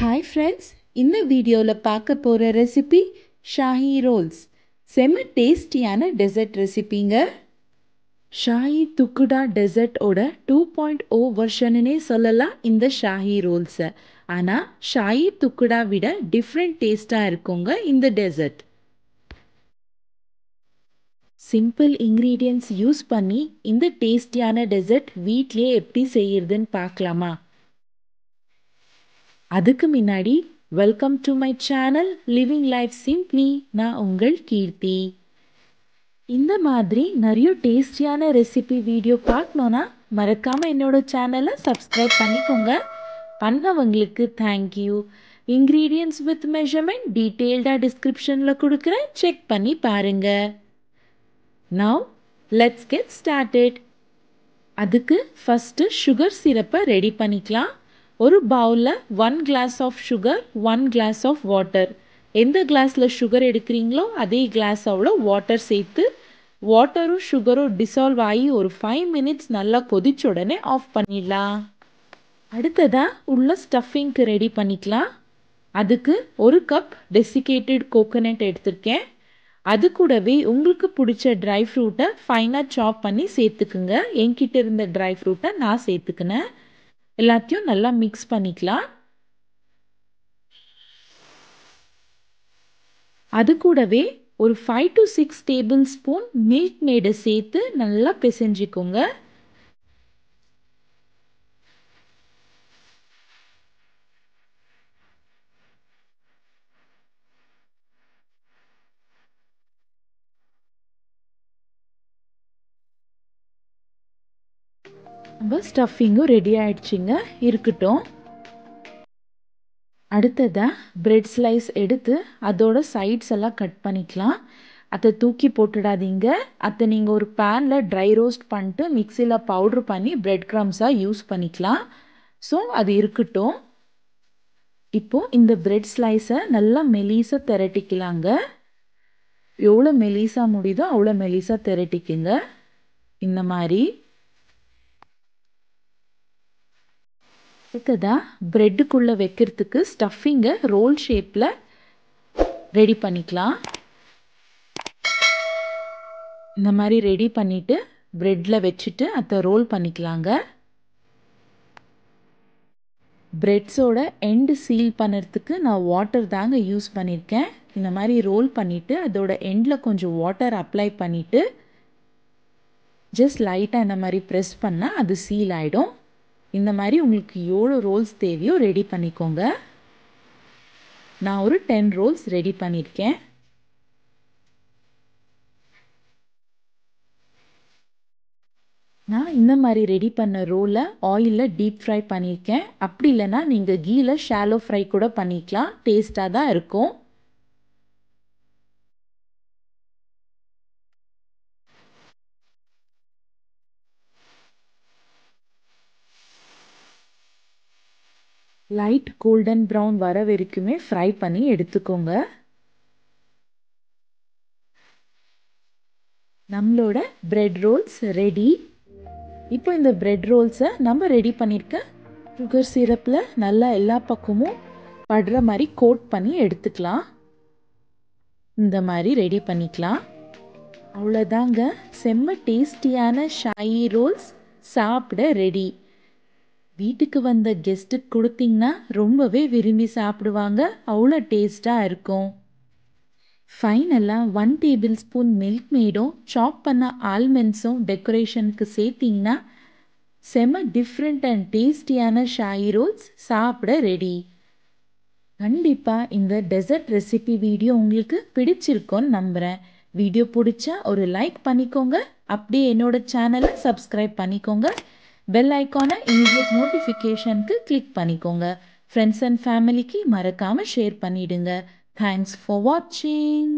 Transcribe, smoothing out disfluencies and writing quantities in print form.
Hi friends, இந்த வீடியோவில் பார்க்க போகிற ரெசிபி ஷாஹி ரோல்ஸ். செம்ம டேஸ்டியான டெசர்ட் ரெசிபிங்க. ஷாஹி துக்குடா டெசர்ட்டோட 2.0 வெர்ஷனுன்னே சொல்லலாம் இந்த ஷாஹி ரோல்ஸை. ஆனால் ஷாஹி துக்குடா விட டிஃப்ரெண்ட் டேஸ்ட்டாக இருக்குங்க இந்த டெசர்ட். சிம்பிள் இன்க்ரீடியன்ட்ஸ் யூஸ் பண்ணி இந்த டேஸ்டியான டெசர்ட் வீட்லேயே எப்படி செய்யறதுன்னு பார்க்கலாமா? அதுக்கு முன்னாடி welcome to my channel living life simply. நான் உங்கள் கீர்த்தி. இந்த மாதிரி நிறைய டேஸ்டியான ரெசிபி வீடியோ பார்க்கணுன்னா மறக்காமல் என்னோட சேனலை சப்ஸ்கிரைப் பண்ணிக்கோங்க. பண்ணவங்களுக்கு தேங்க்யூ. இன்க்ரீடியன்ட்ஸ் வித் மெஷர்மெண்ட் டீட்டெயில்டாக டிஸ்கிரிப்ஷனில் கொடுக்குறேன், செக் பண்ணி பாருங்கள். Now let's get started. அதுக்கு ஃபஸ்ட்டு சுகர் சிரப்பை ரெடி பண்ணிக்கலாம். ஒரு பவுலில் 1 glass of sugar, 1 glass of water. எந்த கிளாஸில் சுகர் எடுக்கிறீங்களோ அதே கிளாஸோட வாட்டர் சேர்த்து வாட்டரும் சுகரும் டிசால்வ் ஆகி ஒரு 5 minutes நல்லா கொதிச்ச உடனே ஆஃப் பண்ணிடலாம். அடுத்ததாக உள்ள ஸ்டஃபிங்க்கு ரெடி பண்ணிக்கலாம். அதுக்கு 1 கப் டெசிகேட்டட் கோகோனட் எடுத்திருக்கேன். அது கூடவே உங்களுக்கு பிடிச்ச ட்ரை ஃப்ரூட்டை ஃபைனாக சாப் பண்ணி சேர்த்துக்குங்க. என்கிட்ட இருந்த ட்ரை ஃப்ரூட்டை நான் சேர்த்துக்கினேன். எல்லாத்தையும் நல்லா மிக்ஸ் பண்ணிக்கலாம். அது கூடவே ஒரு 5 to 6 tablespoon மில்க் மேடை சேர்த்து நல்லா பிசைஞ்சிக்கோங்க. நம்ம ஸ்டஃபிங்கும் ரெடி ஆயிடுச்சுங்க, இருக்கட்டும். அடுத்ததாக பிரெட் ஸ்லைஸ் எடுத்து அதோட சைட்ஸ் எல்லாம் கட் பண்ணிக்கலாம். அதை தூக்கி போட்டுடாதீங்க. அதை நீங்கள் ஒரு பேனில் ட்ரை ரோஸ்ட் பண்ணிட்டு மிக்சியில் பவுட்ரு பண்ணி பிரெட் க்ரம்ஸாக யூஸ் பண்ணிக்கலாம். ஸோ அது இருக்கட்டும். இப்போது இந்த பிரெட் ஸ்லைஸை நல்லா மெலிசாக திரட்டிக்கலாங்க. எவ்வளோ மெலிசாக முடியுதோ அவ்வளோ மெலிசாக திரட்டிக்குங்க. இந்த மாதிரி. அடுத்ததாக ப்ரெட்டுக்குள்ளே வைக்கிறதுக்கு ஸ்டஃபிங்கை ரோல் ஷேப்பில் ரெடி பண்ணிக்கலாம். இந்த மாதிரி ரெடி பண்ணிவிட்டு ப்ரெட்டில் வச்சுட்டு அதை ரோல் பண்ணிக்கலாங்க. ப்ரெட்ஸோட எண்டு சீல் பண்ணுறதுக்கு நான் வாட்டர் தாங்க யூஸ் பண்ணியிருக்கேன். இந்த மாதிரி ரோல் பண்ணிவிட்டு அதோட எண்டில் கொஞ்சம் வாட்டர் அப்ளை பண்ணிவிட்டு ஜஸ்ட் லைட்டாக இந்த மாதிரி ப்ரெஸ் பண்ணால் அது சீல் ஆகிடும். இந்த மாதிரி உங்களுக்கு எவ்வளோ ரோல்ஸ் தேவையோ ரெடி பண்ணிக்கோங்க. நான் ஒரு 10 ரோல்ஸ் ரெடி பண்ணியிருக்கேன். நான் இந்த மாதிரி ரெடி பண்ண ரோலை ஆயிலில் டீப் ஃப்ரை பண்ணியிருக்கேன். அப்படி இல்லைன்னா நீங்கள் கீல ஷாலோ ஃப்ரை கூட பண்ணிக்கலாம், டேஸ்ட்டாக தான் இருக்கும். லைட் கோல்டன் ப்ரௌன் வர வரைக்குமே ஃப்ரை பண்ணி எடுத்துக்கோங்க. நம்மளோட பிரெட் ரோல்ஸ் ரெடி. இப்போ இந்த பிரெட் ரோல்ஸை நம்ம ரெடி பண்ணியிருக்க சுகர் சிரப்பில் நல்லா எல்லா பக்கமும் படுற மாதிரி கோட் பண்ணி எடுத்துக்கலாம். இந்த மாதிரி ரெடி பண்ணிக்கலாம். அவ்வளோதாங்க, செம்ம டேஸ்டியான ஷாஹி ரோல்ஸ் சாப்பிட ரெடி. வீட்டுக்கு வந்த கெஸ்ட்டுக்கு கொடுத்தீங்கன்னா ரொம்பவே விரும்பி சாப்பிடுவாங்க. அவ்வளோ டேஸ்ட்டாக இருக்கும். ஃபைனலாக 1 tablespoon மில்க் மேடும் சாப் பண்ண ஆல்மண்ட்ஸும் டெக்கரேஷனுக்கு சேர்த்திங்கன்னா செம்ம டிஃப்ரெண்ட் அண்ட் டேஸ்டியான ஷாஹி ரோல்ஸ் சாப்பிட ரெடி. கண்டிப்பாக இந்த டெசர்ட் ரெசிபி வீடியோ உங்களுக்கு பிடிச்சிருக்கோன்னு நம்புகிறேன். வீடியோ பிடிச்சா ஒரு லைக் பண்ணிக்கோங்க. அப்படியே என்னோட சேனலை சப்ஸ்கிரைப் பண்ணிக்கோங்க. பெல் ஐக்கானை இமீடியட் நோட்டிஃபிகேஷனுக்கு கிளிக் பண்ணிக்கோங்க. ஃப்ரெண்ட்ஸ் அண்ட் ஃபேமிலிக்கு மறக்காமல் ஷேர் பண்ணிவிடுங்க. தேங்க்ஸ் ஃபார் வாட்சிங்.